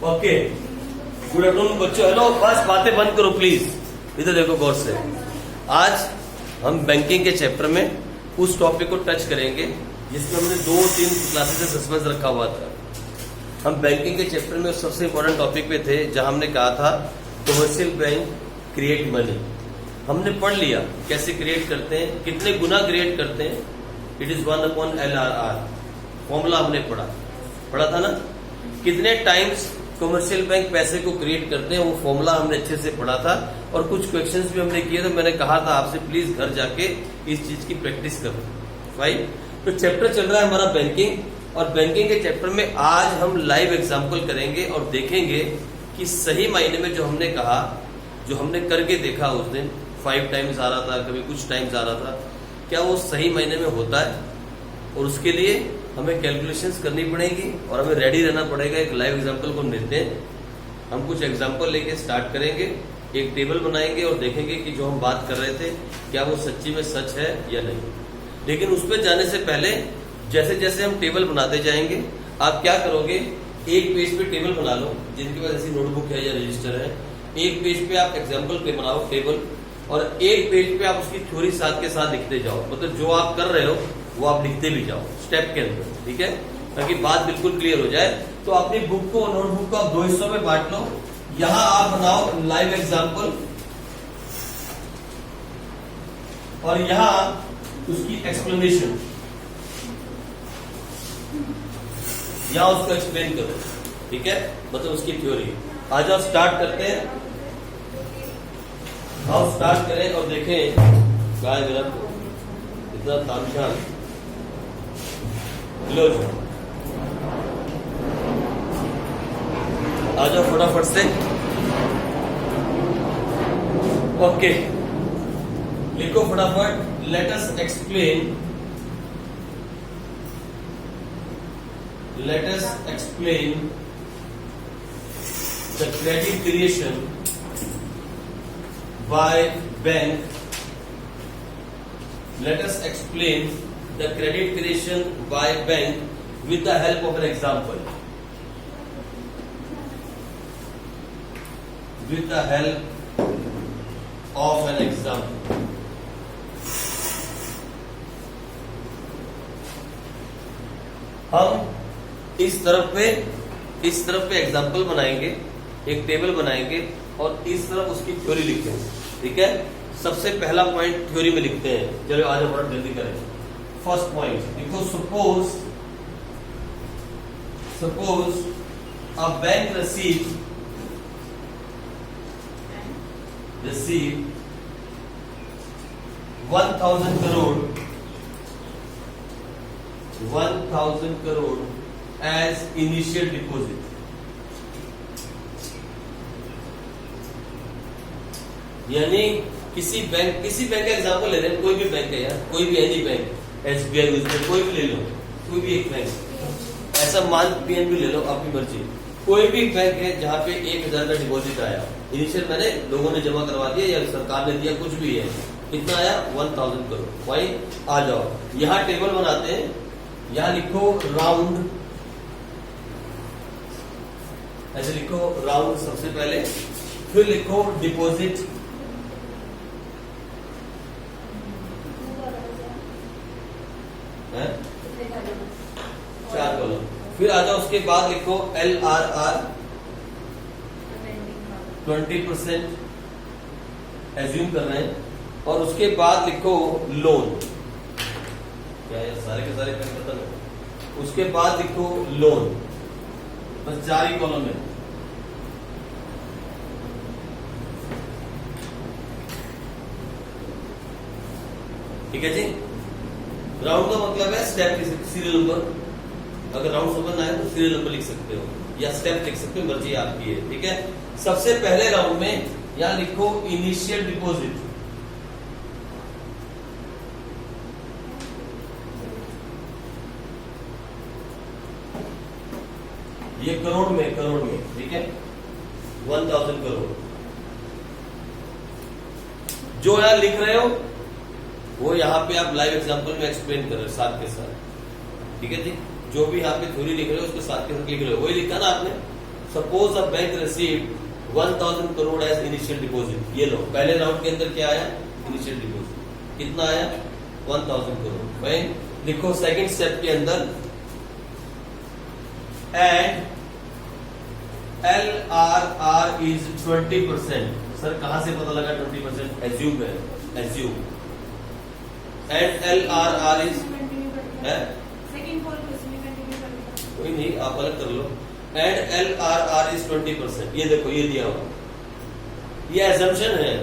Okay, good afternoon बच्चों। Hello, बस बातें बंद करो प्लीज, इधर देखो गौर से। आज हम बैंकिंग के चैप्टर में उस टॉपिक को टच करेंगे जिसमें हमने 2-3 क्लासेस से सस्पेंस रखा हुआ था। हम बैंकिंग के चैप्टर में सबसे इंपॉर्टेंट टॉपिक पे थे जहां हमने कहा था कमर्शियल बैंक क्रिएट मनी। हमने पढ़ लिया कैसे क्रिएट करते हैं, कितने गुना क्रिएट करते हैं। इट इज 1/LRR फॉर्मूला हमने पढ़ा था ना। कितने टाइम्स कमर्शियल बैंक पैसे को क्रिएट करते हैं वो फॉर्मूला हमने अच्छे से पढ़ा था, और कुछ क्वेश्चंस भी हमने किए थे। मैंने कहा था आपसे प्लीज घर जाके इस चीज की प्रैक्टिस करो। राइट, तो चैप्टर चल रहा है हमारा बैंकिंग, और बैंकिंग के चैप्टर में आज हम लाइव एग्जांपल करेंगे और देखेंगे कि सही मायने में जो हमने कहा, जो हमने करके देखा उस दिन 5 टाइम्स आ रहा था, कभी कुछ टाइम्स आ रहा था, क्या वो सही मायने में होता है। और उसके लिए हमें कैलकुलेशंस करनी पड़ेगी और हमें रेडी रहना पड़ेगा। एक लाइव एग्जांपल को लेते हैं, हम कुछ एग्जांपल लेके स्टार्ट करेंगे, एक टेबल बनाएंगे और देखेंगे कि जो हम बात कर रहे थे क्या वो सच्ची में सच है या नहीं। लेकिन उस पर जाने से पहले जैसे जैसे हम टेबल बनाते जाएंगे, आप क्या करोगे, एक पेज पे टेबल बना लो, जिनके पास ऐसी नोटबुक है या रजिस्टर है। एक पेज पे आप एग्जाम्पल पे बनाओ टेबल, और एक पेज पे आप उसकी थ्योरी साथ के साथ लिखते जाओ। मतलब जो आप कर रहे हो वो आप लिखते भी जाओ स्टेप के अंदर, ठीक है, ताकि बात बिल्कुल क्लियर हो जाए। तो अपनी बुक को, नोटबुक को आप 2 हिस्सों में बांट लो। यहां आप बनाओ लाइव एग्जाम्पल, और यहां उसकी एक्सप्लेनेशन, यहां उसको एक्सप्लेन करो, ठीक है, मतलब उसकी थ्योरी। आज आप स्टार्ट करते हैं, आओ स्टार्ट करें और देखें गाय मेरा इतना तामझाम। लो जी, आ जाओ फटाफट से। ओके, लिखो फटाफट। Let us explain the credit creation by bank. Let us explain the credit creation by bank with the help of an example. With the help of an example. हम इस तरफ पे एग्जाम्पल बनाएंगे, एक टेबल बनाएंगे और इस तरफ उसकी थ्योरी लिखेंगे, ठीक है। सबसे पहला पॉइंट थ्योरी में लिखते हैं। चलो आज हम जल्दी करें। फर्स्ट पॉइंट लिखो, suppose a bank receive 1000 crore as initial deposit. यानी किसी बैंक का एग्जांपल ले रहे हैं, कोई भी बैंक है यार, कोई भी एनी बैंक, SBI, कोई भी ले लो, कोई भी एक बैंक, ऐसा मान PNB ले लो, आपकी मर्जी। कोई भी बैंक है जहां पे 1000 का डिपॉजिट आया, इनिशियल मैंने लोगों ने जमा करवा दिया या सरकार ने दिया, कुछ भी है, कितना आया 1000 करोड़। वही आ जाओ, यहाँ टेबल बनाते हैं, यहाँ लिखो राउंड, ऐसे लिखो राउंड सबसे पहले, फिर लिखो डिपॉजिट, है 4 कॉलम। फिर आ जाओ, उसके बाद लिखो LRR 20% एज्यूम कर रहे हैं, और उसके बाद लिखो लोन। क्या ये सारे के सारे पेन खत्म है। उसके बाद लिखो लोन, बस 4 ही कॉलम है। ठीक है जी। राउंड का मतलब है स्टेप लिख सकते, सीरियल नंबर। अगर राउंड समझ आए तो सीरियल नंबर लिख सकते हो या स्टेप लिख सकते हो, मर्जी आपकी है, ठीक है। सबसे पहले राउंड में यहां लिखो इनिशियल डिपॉजिट, ये करोड़ में, ठीक है, 1000 करोड़। जो यहां लिख रहे हो वो यहाँ पे आप लाइव एग्जांपल में एक्सप्लेन कर रहे हो साथ के साथ, ठीक है जी। जो भी यहाँ पे थ्योरी लिख रहे हो उसके साथ के साथ लिख रहे हो, वही लिखा ना आपने, suppose a bank received 1000 crore as initial deposit. ये लो, पहले राउंड के अंदर क्या आया? इनिशियल डिपॉजिट कितना आया? 1000 करोड़। फाइन, लिखो सेकंड स्टेप के अंदर एंड LRR इज 20%। सर कहां से पता लगा 20%? एज्यूम है, एज्यूम। एंड LRR इज कोई नहीं, आप अलग कर लो। And LRR is 20%। ये देखो, ये दिया हुआ, ये एजम्पशन है।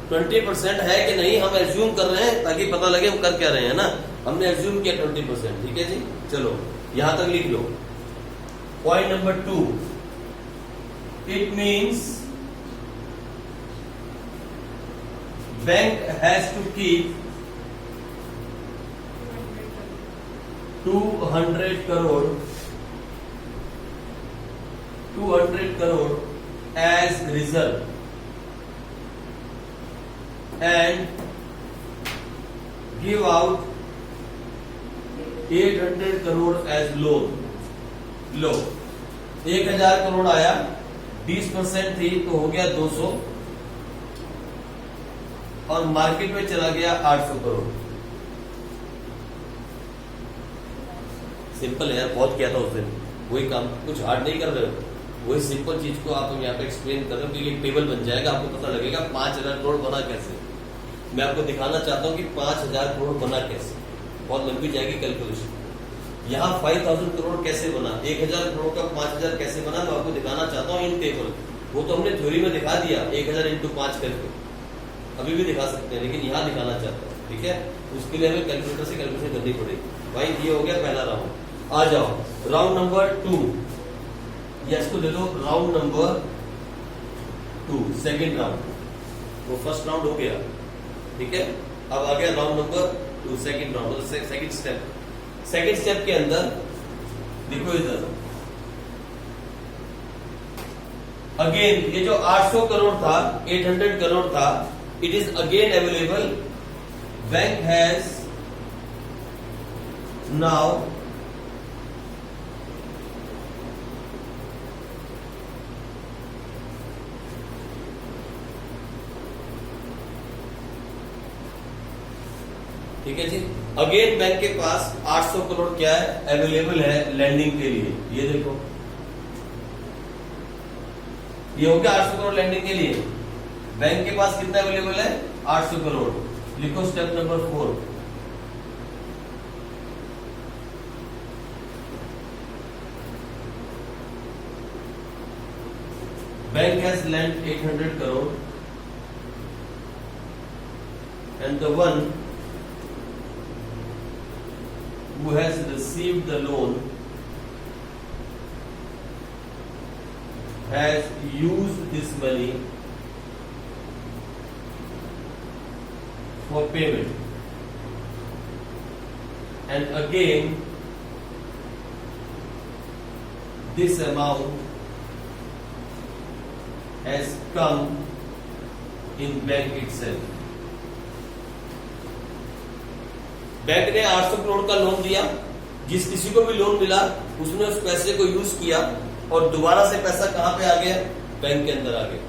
20% है कि नहीं हम एज्यूम कर रहे हैं ताकि पता लगे हम कर क्या रहे हैं ना। हमने एज्यूम किया 20%। ठीक है जी, चलो यहां तक लिख लो। Point number 2, it means bank has to keep 200 crore as reserve and give out 800 crore as loan। लो, 1000 करोड़ आया, 20% थी तो हो गया 200 और मार्केट में चला गया 800 करोड़। सिंपल है यार, बहुत किया था उस दिन, वही काम, कुछ हार्ड नहीं कर रहे हो, वही सिंपल चीज को आप यहाँ पे एक्सप्लेन कर रहे हो कि एक टेबल बन जाएगा, आपको पता लगेगा 5000 करोड़ बना कैसे। मैं आपको दिखाना चाहता हूँ कि 5000 करोड़ बना कैसे, बहुत लंबी जाएगी कैलकुलेशन। यहाँ 5000 करोड़ कैसे बना, 1000 करोड़ का 5000 कैसे बना, मैं आपको दिखाना चाहता हूँ इन टेबल। वो तो हमने थ्योरी में दिखा दिया 1000 इंटू 5 करके, अभी भी दिखा सकते हैं, लेकिन यहाँ दिखाना चाहता हूँ। ठीक है, उसके लिए हमें कैलकुलेटर से कैलकुलेशन करनी पड़ेगी। भाई ये हो गया पहला राउंड। आ जाओ राउंड नंबर 2, यस को दे दो राउंड नंबर 2, सेकेंड राउंड। वो फर्स्ट राउंड हो गया, ठीक है, अब आ गया round number 2, second round, second step. Second step के अंदर देखो इधर, अगेन ये जो 800 करोड़ था, 800 करोड़ था, it is again available. Bank has now ठीक है जी, अगेन बैंक के पास 800 करोड़ क्या है, अवेलेबल है लैंडिंग के लिए। ये देखो, ये हो गया 800 करोड़ लैंडिंग के लिए। बैंक के पास कितना अवेलेबल है? 800 करोड़। लिखो step number 4, bank has lent 800 crore and the one who has received the loan has used this money for payment, and again this amount has come in bank itself। Bank ने 800 करोड़ का loan दिया, जिस किसी को भी loan मिला उसने उस पैसे को यूज किया और दोबारा से पैसा कहां पे आ गया? बैंक के अंदर आ गया।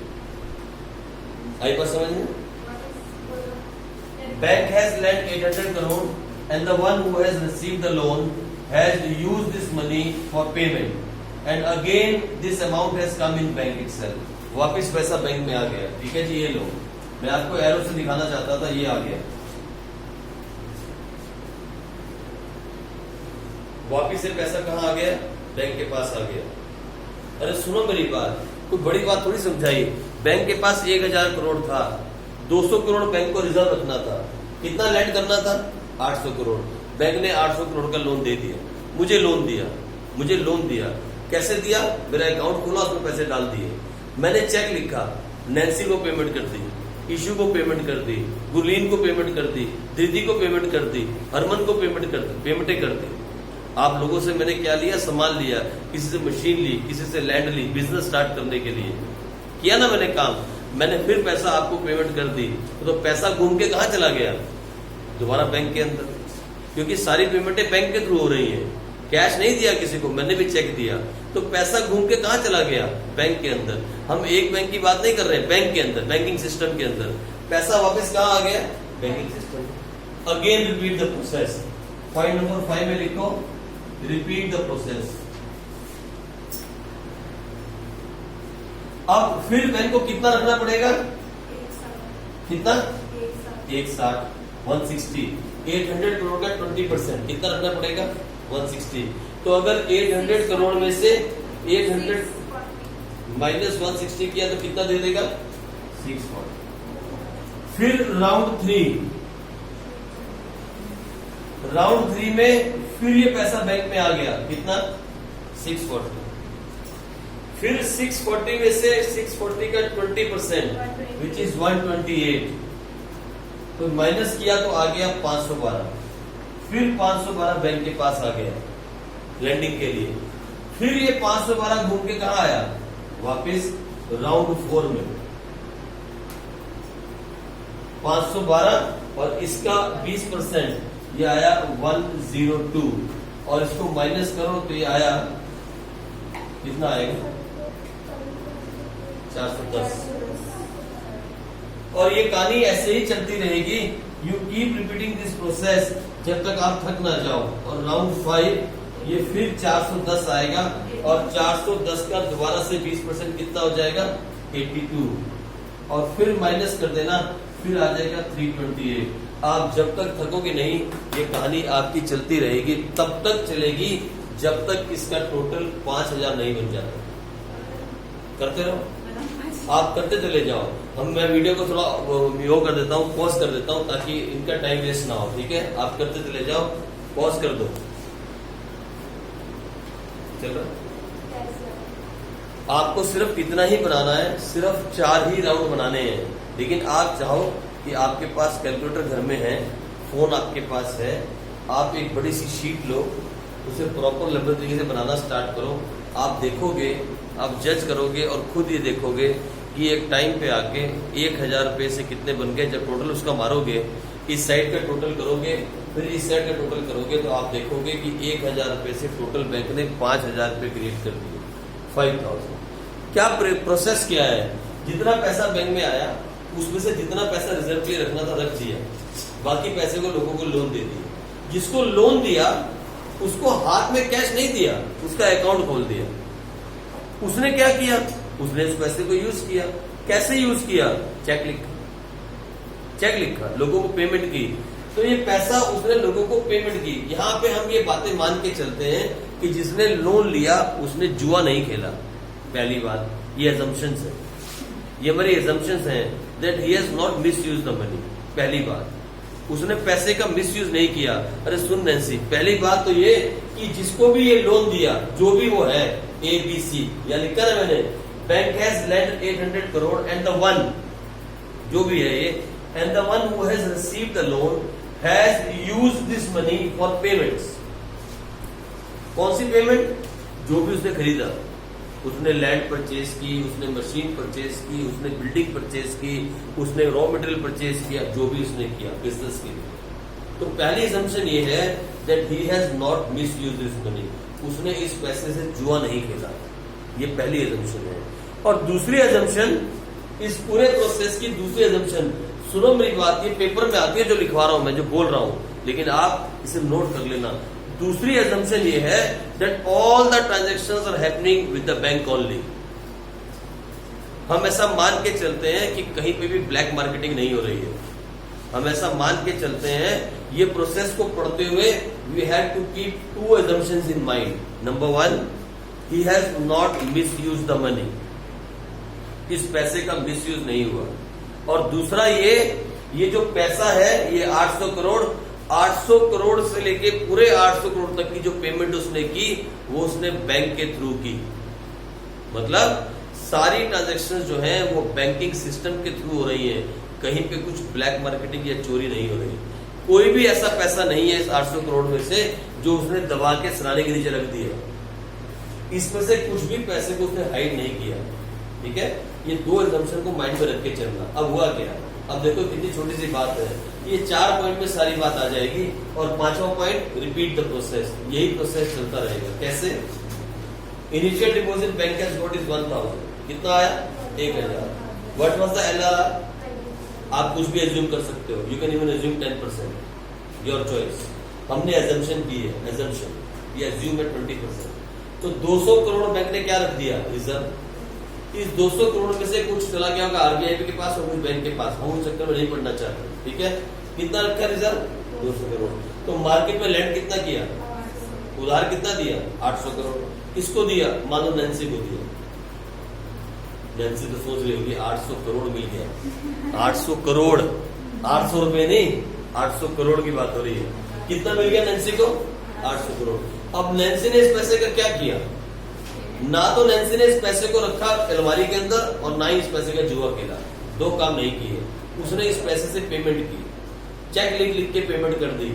आई बात समझ में? Bank has lent 800 crore and the one who has received the loan has used this money for payment and again this amount has come in bank itself. वापस पैसा बैंक में आ गया। ठीक है जी, ये लो, मैं आपको एरो से दिखाना चाहता था, ये आ गया, वापिस से पैसा कहां आ गया? बैंक के पास आ गया। अरे सुनो मेरी बात, कोई बड़ी बात थोड़ी समझाई। बैंक के पास 1000 करोड़ था, 200 करोड़ बैंक को रिजर्व रखना था, कितना लैंड करना था? 800 करोड़। बैंक ने 800 करोड़ का लोन दे दिया, मुझे लोन दिया। कैसे दिया? मेरा अकाउंट खोला, उसमें पैसे डाल दिए। मैंने चेक लिखा, नैन्सी को पेमेंट कर दी, ईशू को पेमेंट कर दी, गुरलीन को पेमेंट कर दी, दीदी को पेमेंट कर दी, हरमन को पेमेंटें कर दी। आप लोगों से मैंने क्या लिया? सामान लिया, किसी से मशीन ली, किसी से लैंड ली, बिजनेस स्टार्ट करने के लिए किया ना मैंने काम। मैंने फिर पैसा आपको पेमेंट कर दी, तो पैसा घूम के कहां चला गया? दोबारा बैंक के अंदर, क्योंकि सारी पेमेंटें बैंक के थ्रू हो रही हैं। कैश नहीं दिया किसी को, मैंने भी चेक दिया, तो पैसा घूम के कहाँ चला गया? बैंक के अंदर। हम एक बैंक की बात नहीं कर रहे हैं, बैंक के अंदर, बैंकिंग सिस्टम के अंदर पैसा वापस कहाँ आ गया? Banking system. Again repeat the process. Point number 5 में लिखो रिपीट द प्रोसेस। अब फिर बैंक को कितना रखना पड़ेगा? कितना? 160, 160। 800 करोड़ का 20% कितना रखना पड़ेगा? 160। तो अगर 800 करोड़ में से 800 माइनस 160 किया तो कितना दे देगा? 640। फिर राउंड 3 में फिर ये पैसा बैंक में आ गया, कितना? 640। फिर 640 में से 640 का 20% विच इज 128, तो माइनस किया तो आ गया 512। फिर 512 बैंक के पास आ गया लैंडिंग के लिए। फिर ये 512 घूम के कहा आया? वापस राउंड 4 में 512 और इसका 20% ये आया 102, और इसको माइनस करो तो ये आया कितना आएगा? 410। और ये कहानी ऐसे ही चलती रहेगी। You keep repeating this process जब तक आप थक ना जाओ। और राउंड 5 ये फिर 410 आएगा, और 410 का दोबारा से 20% कितना हो जाएगा? 82, और फिर माइनस कर देना, फिर आ जाएगा 328। आप जब तक थकोगे नहीं, ये कहानी आपकी चलती रहेगी, तब तक चलेगी जब तक इसका टोटल 5000 नहीं बन जाता। करते रहो, आप करते चले जाओ। मैं वीडियो को थोड़ा वो कर देता हूँ, पॉज कर देता हूँ ताकि इनका टाइम वेस्ट ना हो, ठीक है? आप करते चले जाओ, पॉज कर दो। चलो, आपको सिर्फ इतना ही बनाना है, सिर्फ 4 ही राउंड बनाने हैं। लेकिन आप चाहो कि आपके पास कैलकुलेटर घर में है, फोन आपके पास है, आप एक बड़ी सी शीट लो, उसे प्रॉपर लेवल तरीके से बनाना स्टार्ट करो। आप देखोगे, आप जज करोगे और खुद ये देखोगे कि एक टाइम पे आके 1000 रुपये से कितने बन गए। जब टोटल उसका मारोगे, इस साइड का टोटल करोगे, फिर इस साइड का टोटल करोगे, तो आप देखोगे कि 1000 रुपये से टोटल बैंक ने 5000 रुपये क्रिएट कर दिए, 5000। क्या प्रोसेस क्या है? जितना पैसा बैंक में आया उसमें से जितना पैसा रिजर्व के लिए रखना था रख दिया, बाकी पैसे को लोगों को लोन दे दिया। जिसको लोन दिया उसको हाथ में कैश नहीं दिया, उसका अकाउंट खोल दिया। उसने क्या किया? उसने उस पैसे को यूज किया। कैसे यूज किया? चेक लिखा, लोगों को पेमेंट की। तो ये पैसा उसने लोगों को पेमेंट की। यहाँ पे हम ये बातें मान के चलते हैं कि जिसने लोन लिया उसने जुआ नहीं खेला। पहली बात, ये assumptions है, ये हमारी assumptions हैं that he has not misused the money। पहली बात, उसने पैसे का मिसयूज नहीं किया। अरे सुन नैन्सी, पहली बात तो ये कि जिसको भी ये लोन दिया, जो भी वो है, ABC, या लिखा है मैंने, bank has lend 800 crore and the one, जो भी है ये, and the one who has received the loan has used this money for payments. कौन सी पेमेंट? जो भी उसने खरीदा, उसने लैंड परचेज की, उसने मशीन परचेज की, उसने बिल्डिंग परचेज की, उसने रॉ मटेरियल परचेज किया, जो भी उसने किया बिजनेस के लिए। तो पहली assumption ये है that he has not misused this money। उसने इस पैसे से जुआ नहीं खेला, ये पहली assumption है। और दूसरी assumption, इस पूरे प्रोसेस की दूसरी assumption, सुनो मेरी बात, ये पेपर में आती है जो लिखवा रहा हूं मैं, जो बोल रहा हूं, लेकिन आप इसे नोट कर लेना। दूसरी assumption ये है that all the transactions are happening with the bank only। हम ऐसा मान के चलते हैं कि कहीं पे भी ब्लैक मार्केटिंग नहीं हो रही है। हम ऐसा मान के चलते हैं। ये प्रोसेस को पढ़ते हुए we have to keep 2 assumptions in mind। Number 1, he has not misused the money। इस पैसे का मिसयूज नहीं हुआ। और दूसरा ये जो पैसा है, ये 800 करोड़ से लेके पूरे 800 करोड़ तक की जो पेमेंट उसने की, वो उसने बैंक के थ्रू की। मतलब सारी ट्रांजैक्शंस जो हैं वो बैंकिंग सिस्टम के थ्रू हो रही हैं। कहीं पे कुछ ब्लैक मार्केटिंग या चोरी नहीं हो रही। कोई भी ऐसा पैसा नहीं है इस 800 करोड़ में से जो उसने दबा के सराने के नीचे रख दिया। इसमें से कुछ भी पैसे को उसने हाइड नहीं किया। ठीक है, ये 2 assumption को माइंड में रख के चलना। अब हुआ क्या? अब देखो कितनी छोटी सी बात है, ये 4 पॉइंट में सारी बात आ जाएगी और 5वां पॉइंट रिपीट द प्रोसेस, यही प्रोसेस चलता रहेगा। कैसे? Initial deposit bank has got is 1000, कितना आया? 1000। What was the LRR? आप कुछ भी एज्यूम कर सकते हो, you can even assume 10%, your choice. हमने एजम्पशन की है, एजम्पशन ये एज्यूम है 20%। तो 200 करोड़ बैंक ने क्या रख दिया? रिजर्व। इस 200 करोड़ में से कुछ चला गया होगा आरबीआई के पास और कुछ बैंक के पास, हम उस चक्कर में नहीं पड़ना चाहते, ठीक है? कितना रखा रिजर्व? 200 करोड़। तो मार्केट में लैंड कितना किया? उधार कितना दिया? 800 करोड़। किसको दिया? मान लो नैन्सी को दिया। नैन्सी तो सोच रही होगी 800 करोड़ मिल गया। 800 करोड़, 800 रुपए नहीं, 800 करोड़ की बात हो रही है। कितना मिल गया नैन्सी को? 800 करोड़। अब नैन्सी ने इस पैसे का क्या किया? ना तो नैन्सी ने इस पैसे को रखा अलमारी के अंदर और ना ही इस पैसे का जुआ खेला, दो काम नहीं किए। उसने इस पैसे से पेमेंट की, चेक लिख लिख के पेमेंट कर दी,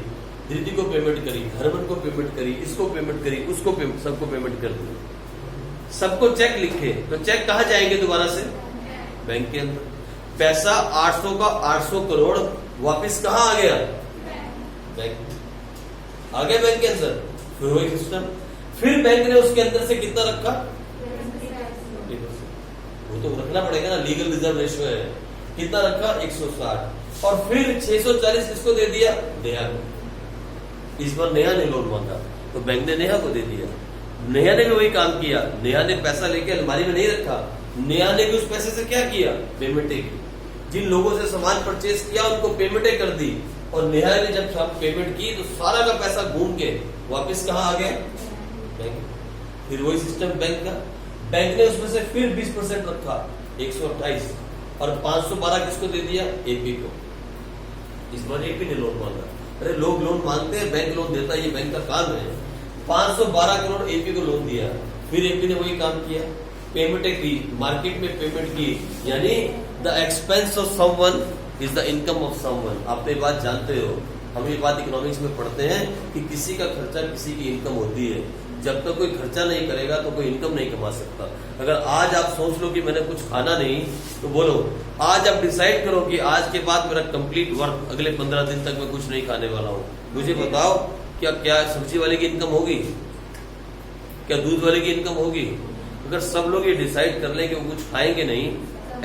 धृति को पेमेंट करी, हरमन को पेमेंट करी, इसको पेमेंट करी, उसको सबको पेमेंट कर दी। सबको चेक लिखे तो चेक कहाँ जाएंगे दोबारा से? बैंक के अंदर। पैसा 800 का 800 करोड़ वापिस कहाँ आ गया? बैंक आ गया बैंक के अंदर। फिर वही सिस्टम, फिर बैंक ने उसके अंदर से कितना रखा? वो तो रखना पड़ेगा ना, लीगल रिजर्व रेशियो है। कितना रखा? 160। और फिर 640 किसको दे दिया? नेहा को। इस बार नेहा ने लोन मांगा तो बैंक ने नेहा को दे दिया। नेहा ने भी वही काम किया, नेहा ने पैसा लेके अलमारी में नहीं रखा, नेहा ने भी उस पैसे से क्या किया? पेमेंटें की। जिन लोगों से सामान परचेज किया उनको पेमेंटें कर दी, और नेहा ने जब पेमेंट की तो सारा का पैसा घूम के वापस कहाँ आ गया? बैंक। फिर वही सिस्टम बैंक का, बैंक ने उसमें से फिर 20% रखा, 128, और 512 किसको दे दिया? एपी को। इस बार एपी ने लोन मांगा। अरे लोग लोन मांगते हैं, बैंक लोन देता है, ये बैंक का काम है। 512 करोड़ एपी को लोन दिया। फिर एपी ने वही काम किया, पेमेंटें की, मार्केट में पेमेंट की, यानी the expense of someone is the income of someone. आप तो ये बात जानते हो, हम ये बात इकोनॉमिक्स में पढ़ते हैं कि किसी का खर्चा किसी की इनकम होती है। जब तक कोई खर्चा नहीं करेगा तो कोई इनकम नहीं कमा सकता। अगर आज आप सोच लो कि मैंने कुछ खाना नहीं, तो बोलो आज आप डिसाइड करो कि आज के बाद मेरा कंप्लीट वर्क, अगले 15 दिन तक मैं कुछ नहीं खाने वाला हूँ। मुझे बताओ क्या सब्जी वाले की इनकम होगी? क्या दूध वाले की इनकम होगी? अगर सब लोग ये डिसाइड कर लें कि वो कुछ खाएंगे नहीं,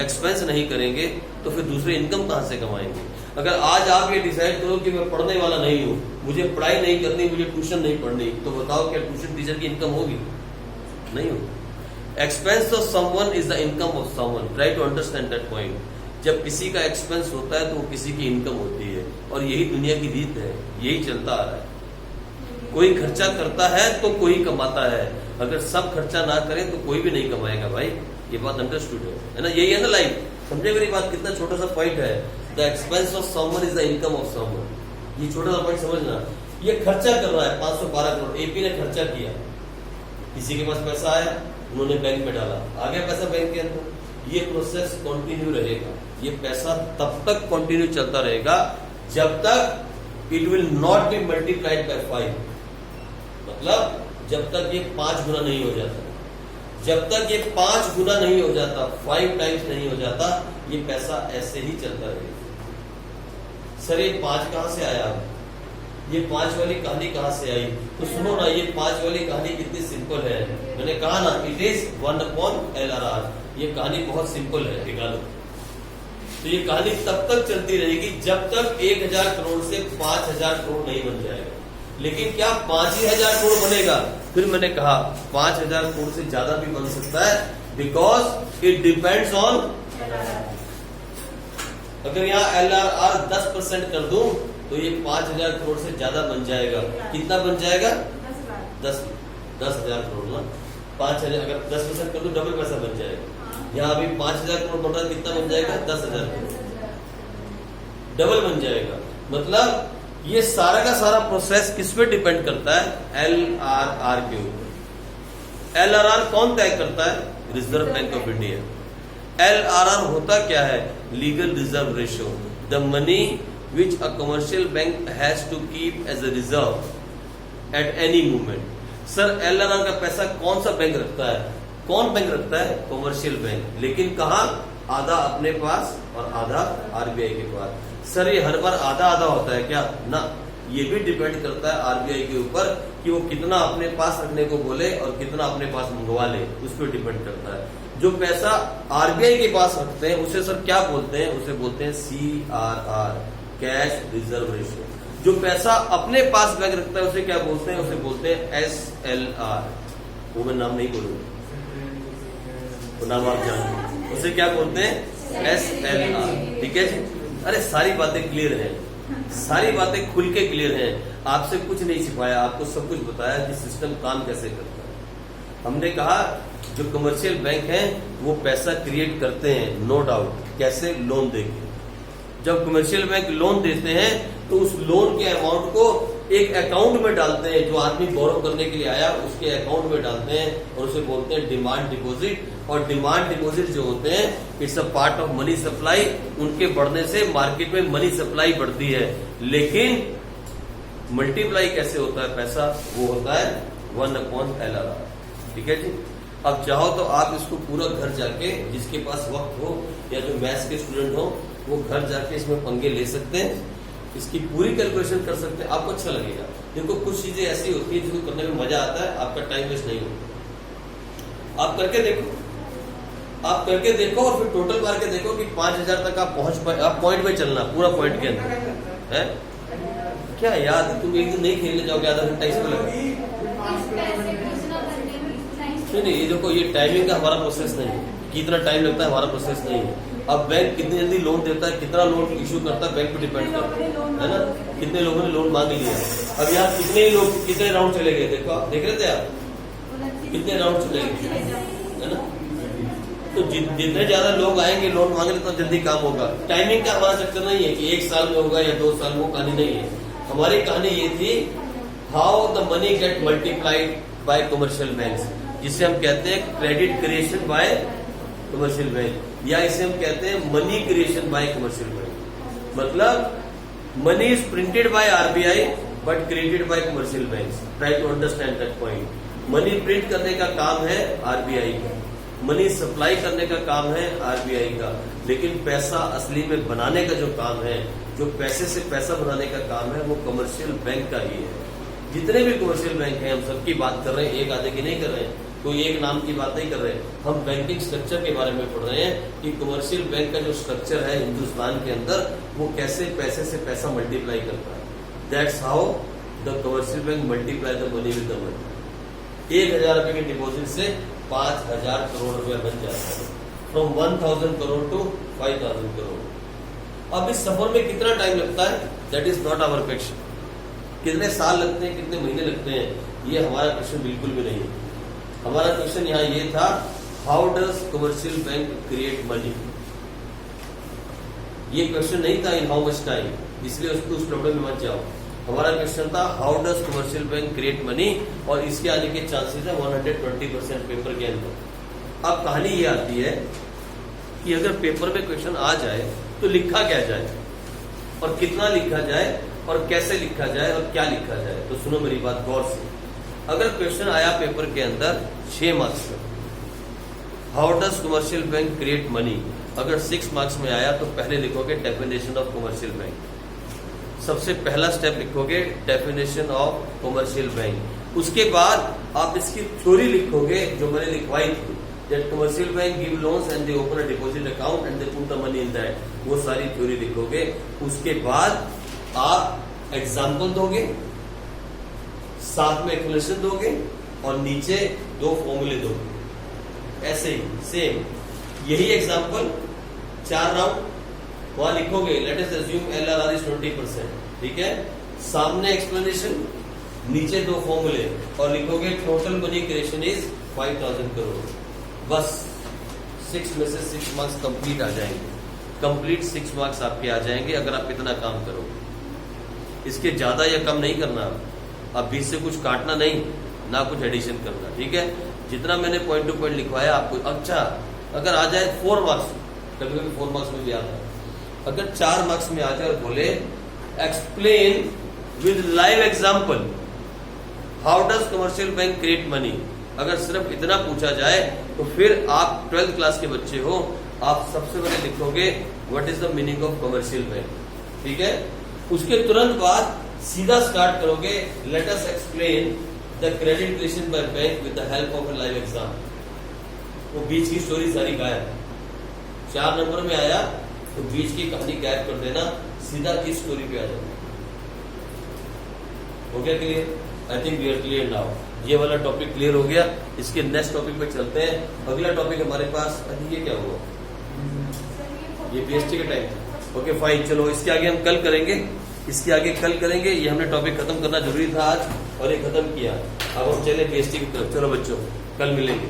एक्सपेंस नहीं करेंगे, तो फिर दूसरे इनकम कहाँ से कमाएंगे? अगर आज आप ये डिसाइड करो कि मैं पढ़ने वाला नहीं हूँ, मुझे पढ़ाई नहीं करनी, मुझे ट्यूशन नहीं पढ़नी, तो बताओ क्या ट्यूशन टीचर की इनकम होगी? नहीं होगी। Expense of someone is the income of someone. Try to understand that point. जब किसी का एक्सपेंस होता है तो वो किसी की इनकम होती है, और यही दुनिया की रीत है, यही चलता आ रहा है। कोई खर्चा करता है तो कोई कमाता है, अगर सब खर्चा ना करें तो कोई भी नहीं कमाएगा भाई। ये बात अंडरस्टूड है ना? यही है ना लाइफ। समझे मेरी बात? कितना छोटा सा पॉइंट है। The expense of someone is the income of someone. ये छोटा सा पॉइंट समझना। ये खर्चा कर रहा है 512 करोड़, एपी ने खर्चा किया, किसी के पास पैसा आया, उन्होंने बैंक में डाला, आ गया पैसा बैंक के अंदर। ये प्रोसेस कंटिन्यू रहेगा, ये पैसा तब तक कंटिन्यू चलता रहेगा जब तक it will not be multiplied by 5। मतलब जब तक ये 5 गुना नहीं हो जाता, जब तक ये 5 गुना नहीं हो जाता, 5 टाइम्स नहीं हो जाता, ये पैसा ऐसे ही चलता रहेगा। सर ये 5 कहां से आया? ये 5 वाली कहानी कहां से आई? तो सुनो ना, ये 5 वाली कहानी कितनी सिंपल है। मैंने कहा ना, इट इज 1/LRR। ये कहानी बहुत सिंपल है, निकालो। तो ये कहानी तब तक चलती रहेगी जब तक 1000 करोड़ से 5000 करोड़ नहीं बन जाएगा। लेकिन क्या 5000 करोड़ बनेगा? फिर मैंने कहा 5000 करोड़ से ज्यादा भी बन सकता है, बिकॉज इट डिपेंड्स ऑन। अगर यहाँ LRR 10% कर दूं तो ये 5000 करोड़ से ज्यादा बन जाएगा। कितना बन जाएगा? 10,000 करोड़ ना। 5000 अगर 10% कर दूं डबल पैसा बन जाएगा। यहाँ अभी 5000 करोड़ बन रहा है, कितना बन जाएगा? 10,000 करोड़, डबल बन जाएगा। मतलब ये सारा का सारा प्रोसेस किस पे डिपेंड करता है? LRR के ऊपर। LRR कौन तय करता है? Reserve bank of India. LRR होता क्या है? Legal reserve ratio, the money which a commercial bank has to keep as a reserve at any moment. Sir LRR का पैसा कौन सा बैंक रखता है? कौन बैंक रखता है? Commercial bank. लेकिन कहा? आधा अपने पास और आधा आरबीआई के पास। सर ये हर बार आधा आधा होता है क्या? ना, ये भी डिपेंड करता है आरबीआई के ऊपर कि वो कितना अपने पास रखने को बोले और कितना अपने पास मंगवा ले, उस पर डिपेंड करता है। जो पैसा आरबीआई के पास रखते हैं उसे सर क्या बोलते हैं? उसे बोलते हैं CRR, कैश रिजर्व रेशियो। जो पैसा अपने पास बैंक रखता है उसे क्या बोलते हैं? उसे बोलते हैं SLR। वो मैं नाम नहीं बोलूंगा, वो नाम आप जानते, उसे क्या बोलते हैं? SLR। ठीक है जी। अरे सारी बातें क्लियर हैं, सारी बातें खुल के क्लियर हैं। आपसे कुछ नहीं छिपाया, आपको सब कुछ बताया कि सिस्टम काम कैसे करता है। हमने कहा जो कमर्शियल बैंक हैं वो पैसा क्रिएट करते हैं, नो डाउट। कैसे? लोन देके। जब कमर्शियल बैंक लोन देते हैं तो उस लोन के अमाउंट को एक अकाउंट में डालते हैं, जो आदमी बोरो करने के लिए आया उसके अकाउंट में डालते हैं और उसे बोलते हैं डिमांड डिपॉजिट। और डिमांड डिपॉजिट जो होते हैं it's a part of money supply. उनके बढ़ने से मार्केट में मनी सप्लाई बढ़ती है, लेकिन मल्टीप्लाई कैसे होता है पैसा? वो होता है 1/LR। ठीक है जी। अब चाहो तो आप इसको पूरा घर जाके, जिसके पास वक्त हो या जो मैथ्स के स्टूडेंट हो, वो घर जाके इसमें पंगे ले सकते हैं, इसकी पूरी कैलकुलेशन कर सकते हैं, आपको अच्छा लगेगा। देखो कुछ चीजें ऐसी होती है जिसको करने में मजा आता है, आपका टाइम वेस्ट नहीं होता। आप करके देखो, आप करके देखो और फिर टोटल मार के देखो कि 5000 तक आप पहुंच पाए। आप पॉइंट में चलना, पूरा पॉइंट के अंदर है क्या याद? तुम एक दिन नहीं खेलने जाओगे, आधा घंटा इसमें लगा। नहीं, ये देखो, ये टाइमिंग का हमारा प्रोसेस नहीं है, कितना टाइम लगता है हमारा प्रोसेस नहीं है। अब बैंक कितनी जल्दी लोन देता है, कितना लोन इशू करता है, बैंक पे डिपेंड करता है ना। कितने लोगों ने लोन मांग लिया। अब यहाँ कितने लोग, कितने राउंड चले गए, देखो आप देख रहे थे आप कितने राउंड चले गए, है ना। तो जितने ज्यादा लोग आएंगे लोन मांगने तो जल्दी काम होगा। टाइमिंग का हमारा चक्कर नहीं है कि 1 साल में होगा या 2 साल में, वो कहानी नहीं है। हमारी कहानी ये थी how the money get multiplied by commercial banks, जिसे हम कहते हैं credit creation by commercial bank, या इसे हम कहते हैं money creation by commercial bank. मतलब money is printed by RBI but created by commercial banks. Try to understand that point. Money print करने का काम है आरबीआई का, मनी सप्लाई करने का काम है आरबीआई का, लेकिन पैसा असली में बनाने का जो काम है, जो पैसे से पैसा बनाने का काम है, वो कमर्शियल बैंक का ही है। जितने भी कमर्शियल बैंक हैं हम सबकी बात कर रहे हैं, एक आधे की नहीं कर रहे हैं, कोई एक नाम की बात नहीं कर रहे हैं। हम बैंकिंग स्ट्रक्चर के बारे में पढ़ रहे हैं कि कमर्शियल बैंक का जो स्ट्रक्चर है हिंदुस्तान के अंदर, वो कैसे पैसे से पैसा मल्टीप्लाई करता है। That's how the commercial bank multiply the money with the money. 1000 रुपए के डिपॉजिट से 5000 करोड़ रुपया बन जाता है, फ्रॉम 1000 करोड़ टू 5000 करोड़। अब इस सफर में कितना टाइम लगता है, that is not our question. कितने साल लगते हैं, कितने महीने लगते हैं, ये हमारा क्वेश्चन बिल्कुल भी नहीं है। हमारा क्वेश्चन यहाँ ये था, how does commercial bank create money. ये क्वेश्चन नहीं था इन हाउ मच टाइम, इसलिए उस प्रॉब्लम में मत जाओ। हमारा क्वेश्चन था how does commercial bank create money, और इसके आने के चांसेस है 120% पेपर के अंदर। अब कहानी ये आती है कि अगर पेपर में क्वेश्चन आ जाए तो लिखा क्या जाए, और कितना लिखा जाए, और कैसे लिखा जाए, और क्या लिखा जाए। तो सुनो मेरी बात गौर से। अगर क्वेश्चन आया पेपर के अंदर 6 मार्क्स का, how does commercial bank create money, अगर 6 मार्क्स में आया तो पहले लिखोगे डेफिनेशन ऑफ कमर्शियल बैंक। सबसे पहला स्टेप लिखोगे डेफिनेशन ऑफ कमर्शियल बैंक। उसके बाद आप इसकी थ्योरी लिखोगे जो मैंने लिखवाई थी, that commercial bank give loans and they open a deposit account and they put the money in that. वो सारी थ्योरी लिखोगे। उसके बाद आप एग्जाम्पल दोगे, साथ में एक्सप्लेनेशन दोगे, और नीचे 2 फॉर्मूले दोगे। ऐसे ही सेम यही एग्जाम्पल 4 राउंड वहां लिखोगे। Let us assume LRR is 20%, ठीक है। सामने एक्सप्लेनेशन, नीचे 2 फॉर्मूले, और लिखोगे total money creation is 5000 crore. बस 6 में से 6 मार्क्स कंप्लीट आ जाएंगे। कंप्लीट 6 मार्क्स आपके आ जाएंगे अगर आप इतना काम करोगे। इसके ज्यादा या कम नहीं करना। अब 20 से कुछ काटना नहीं, ना कुछ एडिशन करना, ठीक है। जितना मैंने पॉइंट टू पॉइंट लिखवाया आपको। अच्छा, अगर आ जाए 4 मार्क्स, कभी कभी 4 मार्क्स में भी आता है, अगर 4 मार्क्स में आ जाए और बोले explain with live example how does commercial bank create money, अगर सिर्फ इतना पूछा जाए तो फिर आप 12th क्लास के बच्चे हो, आप सबसे पहले लिखोगे what is the meaning of commercial bank, ठीक है। उसके तुरंत बाद सीधा स्टार्ट करोगे let us explain the credit relation by bank with the help of a live exam. वो बीच की स्टोरी सारी गायब, 4 नंबर में आया तो बीच की कहानी गायब कर देना, सीधा इस स्टोरी पे आ जाओ। हो गया clear? I think we are clear now. ये वाला टॉपिक क्लियर हो गया। इसके नेक्स्ट टॉपिक पे चलते हैं। अगला टॉपिक हमारे पास ये क्या हुआ, ये पीएसटी का टाइम। ओके फाइन, चलो इसके आगे हम कल करेंगे, इसके आगे कल करेंगे। ये हमने टॉपिक खत्म करना जरूरी था आज और ये खत्म किया। अब हम चले पीएसटी की तरफ। चलो बच्चों कल मिलेंगे।